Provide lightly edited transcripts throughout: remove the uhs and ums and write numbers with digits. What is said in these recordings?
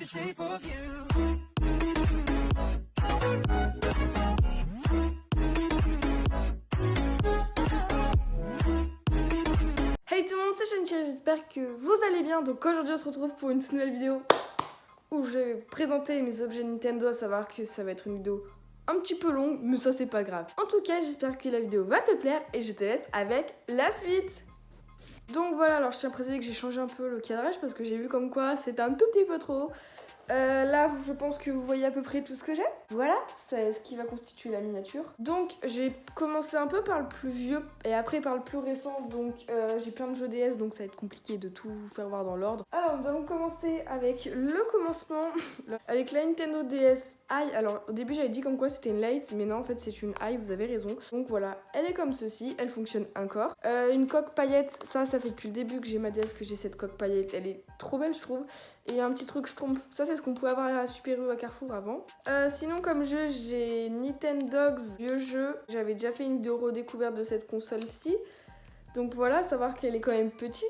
the shape of you. Hey tout le monde, c'est Shanichi, j'espère que vous allez bien. Donc aujourd'hui on se retrouve pour une nouvelle vidéo où je vais présenter mes objets Nintendo, à savoir que ça va être une vidéo un petit peu longue, mais ça c'est pas grave. En tout cas, j'espère que la vidéo va te plaire et je te laisse avec la suite. Donc voilà, alors je tiens à préciser que j'ai changé un peu le cadrage parce que j'ai vu comme quoi c'était un tout petit peu trop haut. Là, je pense que vous voyez à peu près tout ce que j'ai. Voilà, c'est ce qui va constituer la miniature. Donc, je vais commencer un peu par le plus vieux et après par le plus récent. Donc, j'ai plein de jeux DS, donc ça va être compliqué de tout vous faire voir dans l'ordre. Alors, nous allons commencer avec le commencement, avec la Nintendo DS i. Alors, au début, j'avais dit comme quoi c'était une Lite, mais non, en fait, c'est une i, vous avez raison. Donc voilà, elle est comme ceci, elle fonctionne encore. Une coque paillette, ça fait depuis le début que j'ai ma DS que j'ai cette coque paillette. Elle est trop belle, je trouve. Et un petit truc schtroumpf, ça c'est ce qu'on pouvait avoir à Super U à Carrefour avant. Sinon comme jeu, j'ai Nintendogs, vieux jeu. J'avais déjà fait une vidéo redécouverte de cette console-ci. Donc voilà, savoir qu'elle est quand même petite.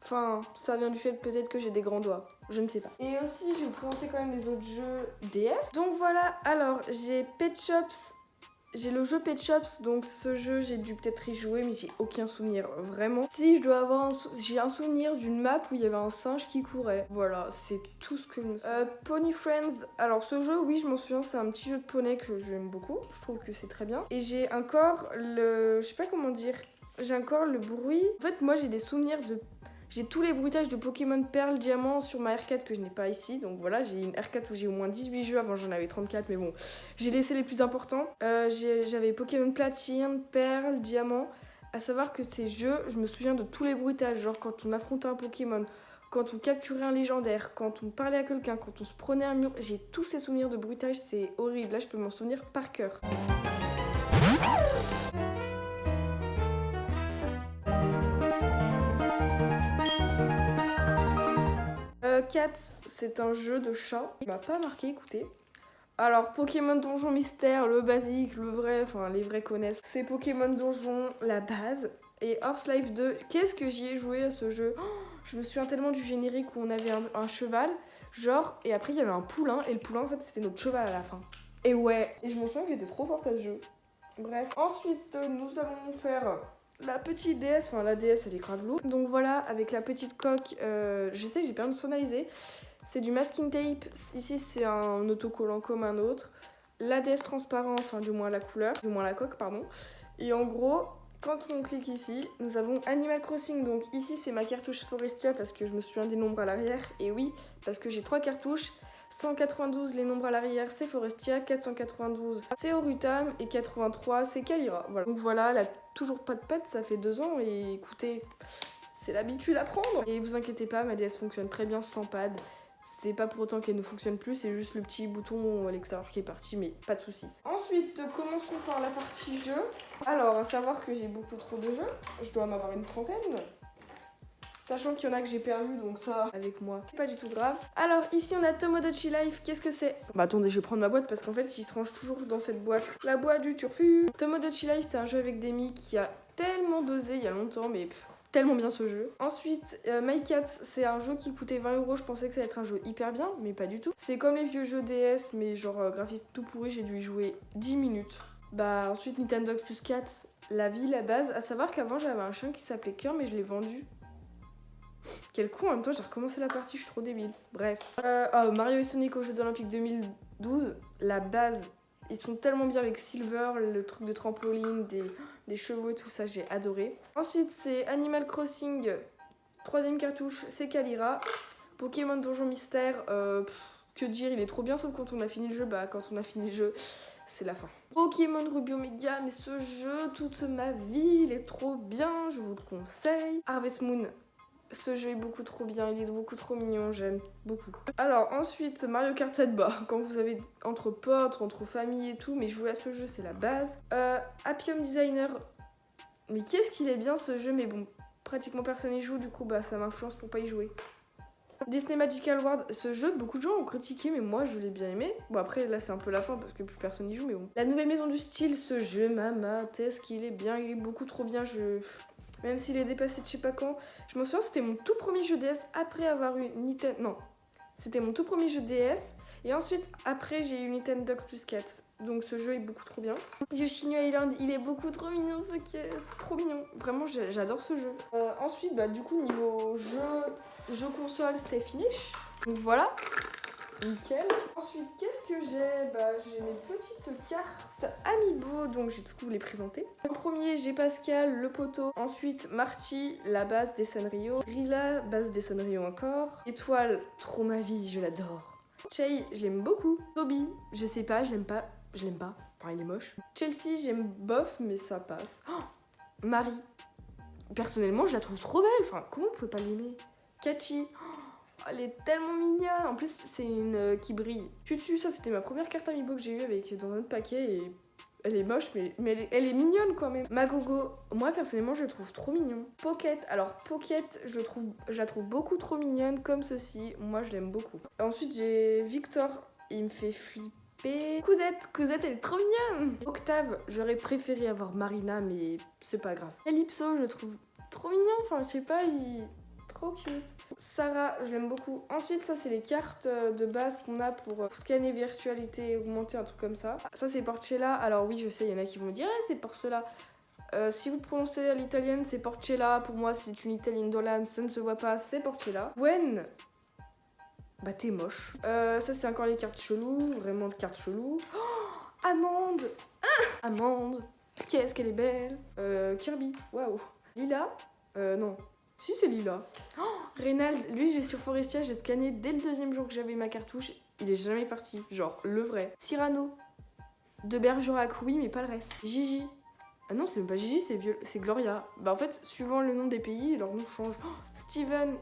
Enfin, ça vient du fait peut-être que j'ai des grands doigts, je ne sais pas. Et aussi, je vais vous présenter quand même les autres jeux DS. Donc voilà, alors j'ai Pet Shops. J'ai le jeu Pet Shops, donc ce jeu j'ai dû peut-être y jouer mais j'ai aucun souvenir vraiment. Si je dois avoir j'ai un souvenir d'une map où il y avait un singe qui courait. Voilà, c'est tout ce que je me souviens. Pony Friends, alors ce jeu oui je m'en souviens, c'est un petit jeu de poney que j'aime beaucoup. Je trouve que c'est très bien. Et j'ai encore je sais pas comment dire, j'ai encore le bruit. En fait moi j'ai des souvenirs de... J'ai tous les bruitages de Pokémon Perle Diamant sur ma R4 que je n'ai pas ici. Donc voilà, j'ai une R4 où j'ai au moins 18 jeux. Avant j'en avais 34, mais bon, j'ai laissé les plus importants. J'avais Pokémon Platine, Perle, Diamant. À savoir que ces jeux, je me souviens de tous les bruitages. Genre quand on affrontait un Pokémon, quand on capturait un légendaire, quand on parlait à quelqu'un, quand on se prenait un mur. J'ai tous ces souvenirs de bruitage, c'est horrible. Là, je peux m'en souvenir par cœur. Cats, c'est un jeu de chat. Il m'a pas marqué, écoutez. Alors, Pokémon Donjon Mystère, le basique, le vrai, enfin les vrais connaissent. C'est Pokémon Donjon, la base. Et Horse Life 2, qu'est-ce que j'y ai joué à ce jeu? Je me souviens tellement du générique où on avait un cheval, genre, et après il y avait un poulain, et le poulain en fait c'était notre cheval à la fin. Et ouais, et je m'en souviens que j'étais trop forte à ce jeu. Bref, ensuite nous allons faire... la petite DS, enfin la DS elle est grave lourde. Donc voilà, avec la petite coque, je sais que j'ai personnalisé. C'est du masking tape. Ici c'est un autocollant comme un autre. La DS transparent, enfin du moins la couleur, du moins la coque pardon. Et en gros, quand on clique ici, nous avons Animal Crossing. Donc ici c'est ma cartouche Forestia parce que je me souviens des nombres à l'arrière. Et oui, parce que j'ai 3 cartouches. 192 les nombres à l'arrière c'est Forestia, 492 c'est Orutam et 83 c'est Kalira. Voilà. Donc voilà, elle a toujours pas de pad, ça fait 2 ans et écoutez, c'est l'habitude à prendre. Et vous inquiétez pas, ma DS fonctionne très bien sans pad. C'est pas pour autant qu'elle ne fonctionne plus, c'est juste le petit bouton à l'extérieur qui est parti, mais pas de soucis. Ensuite, commençons par la partie jeu. Alors, à savoir que j'ai beaucoup trop de jeux, je dois en avoir une trentaine. Sachant qu'il y en a que j'ai perdu, donc ça, avec moi, c'est pas du tout grave. Alors, ici, on a Tomodachi Life. Qu'est-ce que c'est? Bah attendez, je vais prendre ma boîte parce qu'en fait, il se range toujours dans cette boîte. La boîte du turfu. Tomodachi Life, c'est un jeu avec des mi qui a tellement buzzé il y a longtemps, mais tellement bien ce jeu. Ensuite, My Cats, c'est un jeu qui coûtait 20 €. Je pensais que ça allait être un jeu hyper bien, mais pas du tout. C'est comme les vieux jeux DS, mais genre graphisme tout pourri, j'ai dû y jouer 10 minutes. Bah ensuite, Nintendogs plus Cats, la vie, la base. À savoir qu'avant, j'avais un chien qui s'appelait Cœur, mais je l'ai vendu. Quel con, en même temps j'ai recommencé la partie, je suis trop débile. Bref. Mario et Sonic aux Jeux Olympiques 2012, la base. Ils sont tellement bien avec Silver, le truc de trampoline, des chevaux et tout ça, j'ai adoré. Ensuite c'est Animal Crossing, 3ème cartouche, c'est Kalira. Pokémon Donjon Mystère, que dire, il est trop bien, sauf quand on a fini le jeu, bah quand on a fini le jeu, c'est la fin. Pokémon Ruby Omega, mais ce jeu, toute ma vie, il est trop bien, je vous le conseille. Harvest Moon. Ce jeu est beaucoup trop bien, il est beaucoup trop mignon, j'aime beaucoup. Alors ensuite, Mario Kart 7, bah, quand vous avez entre potes, entre familles et tout, mais jouer à ce jeu, c'est la base. Happy Home Designer, mais qu'est-ce qu'il est bien ce jeu, mais bon, pratiquement personne y joue, du coup, bah ça m'influence pour pas y jouer. Disney Magical World, ce jeu, beaucoup de gens ont critiqué, mais moi je l'ai bien aimé. Bon après là c'est un peu la fin parce que plus personne y joue, mais bon. La nouvelle maison du style, ce jeu, est-ce qu'il est bien, il est beaucoup trop bien, même s'il est dépassé de je sais pas quand. Je m'en souviens, c'était mon tout premier jeu DS après avoir eu Nintendo. Non. C'était mon tout premier jeu DS. Et ensuite, après, j'ai eu Nintendogs plus Cats. Donc ce jeu est beaucoup trop bien. Yoshi Island, il est beaucoup trop mignon ce c'est trop mignon. Vraiment, j'adore ce jeu. Ensuite, du coup, niveau jeu console, c'est finish. Donc voilà. Nickel. Ensuite, qu'est-ce que j'ai j'ai mes petites cartes Amiibo, donc j'ai tout vous les présenter. En premier, j'ai Pascal, le poteau. Ensuite, Marty, la base des Sanrio. Rila, base des Sanrio encore. Étoile, trop ma vie, je l'adore. Chey, je l'aime beaucoup. Toby, je sais pas, je l'aime pas. Enfin, il est moche. Chelsea, j'aime bof, mais ça passe. Oh, Marie, personnellement, je la trouve trop belle. Enfin, comment vous pouvez pas l'aimer? Kachi, elle est tellement mignonne. En plus, c'est une qui brille. Tutu, ça c'était ma première carte Amiibo que j'ai eue avec dans un autre paquet et elle est moche, mais elle est mignonne quand même. Magogo, moi personnellement, je la trouve trop mignon. Pocket, alors Pocket, je la trouve beaucoup trop mignonne comme ceci. Moi, je l'aime beaucoup. Ensuite, j'ai Victor, il me fait flipper. Cousette, elle est trop mignonne. Octave, j'aurais préféré avoir Marina, mais c'est pas grave. Calypso, je le trouve trop mignon. Enfin, je sais pas, trop cute. Sarah, je l'aime beaucoup. Ensuite, ça, c'est les cartes de base qu'on a pour scanner virtualité, augmenter un truc comme ça. Ça, c'est Porcella. Alors oui, je sais, il y en a qui vont me dire « c'est Porcella ». Si vous prononcez à l'italienne, c'est Porcella. Pour moi, c'est une italienne dans l'âme, ça ne se voit pas, c'est Porcella. Gwen, t'es moche. Ça, c'est encore les cartes cheloues, vraiment de cartes cheloues. Oh, Amande. Amande, qu'est-ce qu'elle est belle. Kirby, waouh. Lila, non. Si, c'est Lila. Oh, Reynald, lui, j'ai sur Forestia, j'ai scanné dès le deuxième jour que j'avais ma cartouche. Il est jamais parti. Genre, le vrai. Cyrano. De Bergerac, oui, mais pas le reste. Gigi. Ah non, c'est même pas Gigi, c'est Gloria. En fait, suivant le nom des pays, leur nom change. Oh, Steven.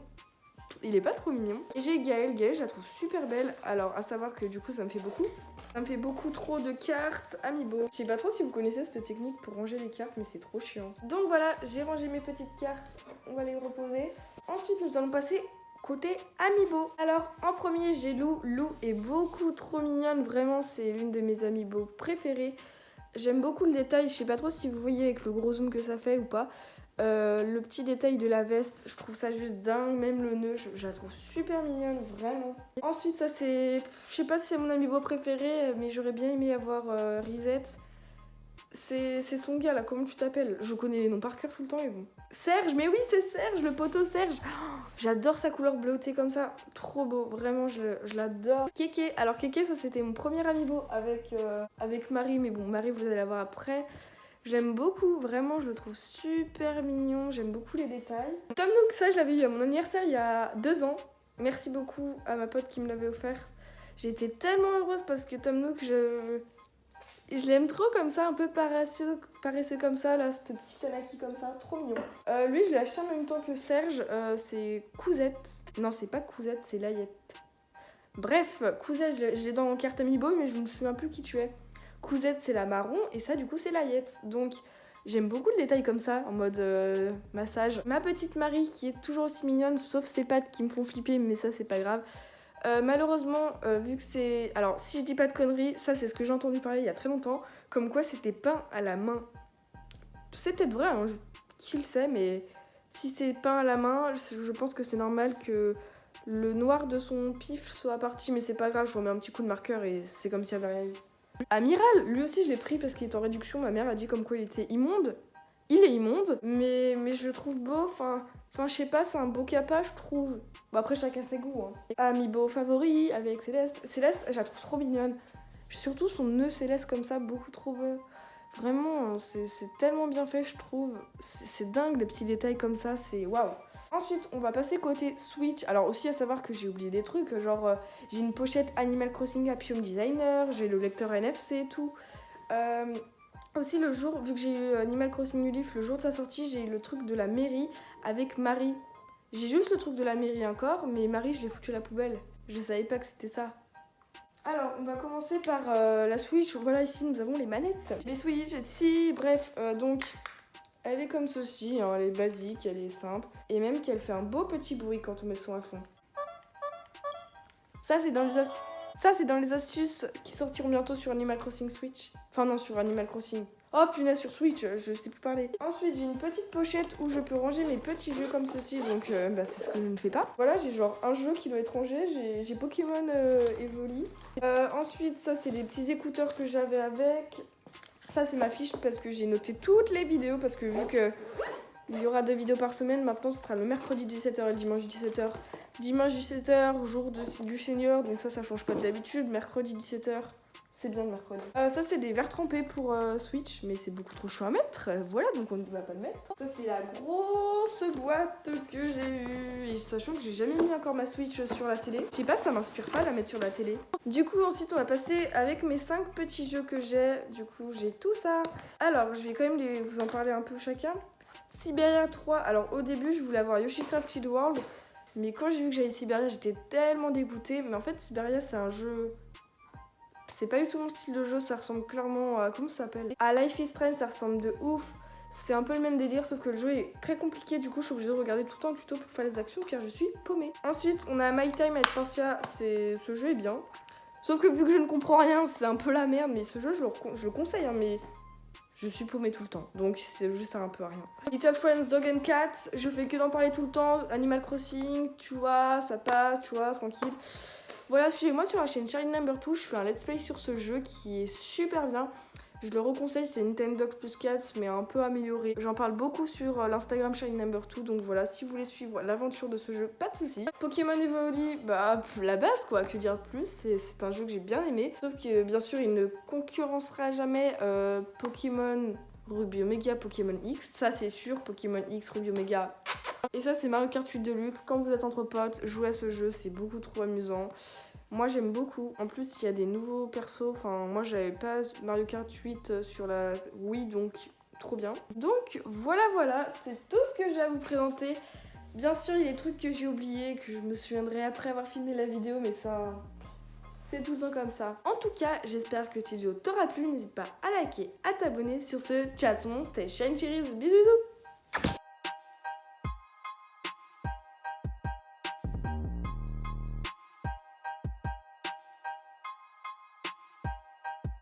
Il est pas trop mignon. Et j'ai Gaëlle, je la trouve super belle. Alors, à savoir que du coup, ça me fait beaucoup. Ça me fait beaucoup trop de cartes Amiibo. Je sais pas trop si vous connaissez cette technique pour ranger les cartes, mais c'est trop chiant. Donc voilà, j'ai rangé mes petites cartes. On va les reposer. Ensuite, nous allons passer côté Amiibo. Alors, en premier, j'ai Lou. Lou est beaucoup trop mignonne. Vraiment, c'est l'une de mes Amiibo préférées. J'aime beaucoup le détail. Je sais pas trop si vous voyez avec le gros zoom que ça fait ou pas. Le petit détail de la veste, je trouve ça juste dingue. Même le nœud, je la trouve super mignonne, vraiment. Ensuite, ça c'est... Je sais pas si c'est mon Amiibo préféré, mais j'aurais bien aimé avoir Risette. C'est son gars là, comment tu t'appelles? Je connais les noms par cœur tout le temps, mais bon. Serge, mais oui, c'est Serge, le poteau Serge. Oh, j'adore sa couleur bleutée comme ça. Trop beau, vraiment, je l'adore. Kéké, alors Kéké, ça c'était mon premier Amiibo avec Marie, mais bon, Marie, vous allez la voir après. J'aime beaucoup, vraiment, je le trouve super mignon. J'aime beaucoup les détails. Tom Nook, ça, je l'avais eu à mon anniversaire il y a 2 ans. Merci beaucoup à ma pote qui me l'avait offert. J'ai été tellement heureuse parce que Tom Nook, je l'aime trop comme ça, un peu paresseux comme ça, là, ce petit Anaki comme ça, trop mignon. Lui, je l'ai acheté en même temps que Serge, c'est Cousette. Non, c'est pas Cousette, c'est Layette. Bref, Cousette, j'ai dans mon carte Amiibo, mais je me souviens plus qui tu es. Cousette, c'est la marron, et ça, du coup, c'est Layette. Donc, j'aime beaucoup le détail comme ça, en mode massage. Ma petite Marie, qui est toujours aussi mignonne, sauf ses pattes qui me font flipper, mais ça, c'est pas grave. Malheureusement, vu que c'est... Alors, si je dis pas de conneries, ça, c'est ce que j'ai entendu parler il y a très longtemps, comme quoi c'était peint à la main. C'est peut-être vrai, hein, qui le sait, mais si c'est peint à la main, je pense que c'est normal que le noir de son pif soit parti, mais c'est pas grave, je remets un petit coup de marqueur et c'est comme s'il y avait rien eu. Amiral, lui aussi je l'ai pris parce qu'il est en réduction, ma mère a dit comme quoi il était immonde. Il est immonde, mais je le trouve beau, enfin je sais pas, c'est un beau capa je trouve. Bon après chacun ses goûts. Hein. Amiibo favori avec Céleste. Céleste, je la trouve trop mignonne. Surtout son nœud Céleste comme ça, beaucoup trop beau. Vraiment, c'est tellement bien fait je trouve. C'est dingue les petits détails comme ça, c'est waouh. Ensuite, on va passer côté Switch. Alors aussi à savoir que j'ai oublié des trucs, genre j'ai une pochette Animal Crossing Happy Home Designer, j'ai le lecteur NFC et tout. Aussi le jour, vu que j'ai eu Animal Crossing New Leaf, le jour de sa sortie, j'ai eu le truc de la mairie avec Marie. J'ai juste le truc de la mairie encore, mais Marie, je l'ai foutu à la poubelle. Je savais pas que c'était ça. Alors, on va commencer par la Switch. Voilà, ici, nous avons les manettes. Les Switch, ici, bref, donc... Elle est comme ceci, hein, elle est basique, elle est simple. Et même qu'elle fait un beau petit bruit quand on met le son à fond. Ça, c'est dans les astuces qui sortiront bientôt sur Animal Crossing Switch. Enfin non, sur Animal Crossing. Oh punaise, sur Switch, je sais plus parler. Ensuite, j'ai une petite pochette où je peux ranger mes petits jeux comme ceci, donc c'est ce que je ne fais pas. Voilà, j'ai genre un jeu qui doit être rangé, j'ai Pokémon Evoli. Ensuite, ça c'est les petits écouteurs que j'avais avec. Ça c'est ma fiche parce que j'ai noté toutes les vidéos, parce que vu que il y aura 2 vidéos par semaine, maintenant ce sera le mercredi 17h et le dimanche 17h. Dimanche 17h, jour du Seigneur, donc ça change pas d'habitude. Mercredi 17h. C'est bien le mercredi. Ça, c'est des verres trempés pour Switch, mais c'est beaucoup trop chaud à mettre. Voilà, donc on ne va pas le mettre. Ça, c'est la grosse boîte que j'ai eue. Et sachant que j'ai jamais mis encore ma Switch sur la télé. Je sais pas, ça m'inspire pas la mettre sur la télé. Du coup, ensuite, on va passer avec mes 5 petits jeux que j'ai. Du coup, j'ai tout ça. Alors, je vais quand même vous en parler un peu chacun. Siberia 3. Alors, au début, je voulais avoir Yoshi Crafted World. Mais quand j'ai vu que j'avais Siberia, j'étais tellement dégoûtée. Mais en fait, Siberia, c'est un jeu... C'est pas du tout mon style de jeu, ça ressemble clairement à... Comment ça s'appelle? À Life is Strange, ça ressemble de ouf. C'est un peu le même délire, sauf que le jeu est très compliqué. Du coup, je suis obligée de regarder tout le temps le tuto pour faire les actions, car je suis paumée. Ensuite, on a My Time at Portia. Ce jeu est bien. Sauf que vu que je ne comprends rien, c'est un peu la merde. Mais ce jeu, je le conseille, hein, mais... Je suis paumée tout le temps, donc c'est juste un peu à rien. Little Friends, Dog and Cats, je fais que d'en parler tout le temps. Animal Crossing, tu vois, ça passe, tu vois, tranquille. Voilà, suivez-moi sur la chaîne Shine Number 2, je fais un let's play sur ce jeu qui est super bien. Je le reconseille, c'est Nintendo Plus Cats, mais un peu amélioré. J'en parle beaucoup sur l'Instagram Shine Number 2, donc voilà, si vous voulez suivre l'aventure de ce jeu, pas de soucis. Pokémon Evoli, bah la base quoi, que dire de plus, c'est un jeu que j'ai bien aimé. Sauf que bien sûr, il ne concurrencera jamais Pokémon Ruby Omega, Pokémon X, ça c'est sûr, Pokémon X, Ruby Omega. Et ça c'est Mario Kart 8 Deluxe, quand vous êtes entre potes, jouez à ce jeu, c'est beaucoup trop amusant. Moi j'aime beaucoup, en plus il y a des nouveaux persos, enfin moi j'avais pas Mario Kart 8 sur la Wii, donc trop bien. Donc voilà, c'est tout ce que j'ai à vous présenter. Bien sûr il y a des trucs que j'ai oubliés, que je me souviendrai après avoir filmé la vidéo, mais ça... C'est tout le temps comme ça. En tout cas, j'espère que cette vidéo t'aura plu. N'hésite pas à liker, à t'abonner. Sur ce, ciao tout le monde, c'était Shine Cherries. Bisous bisous.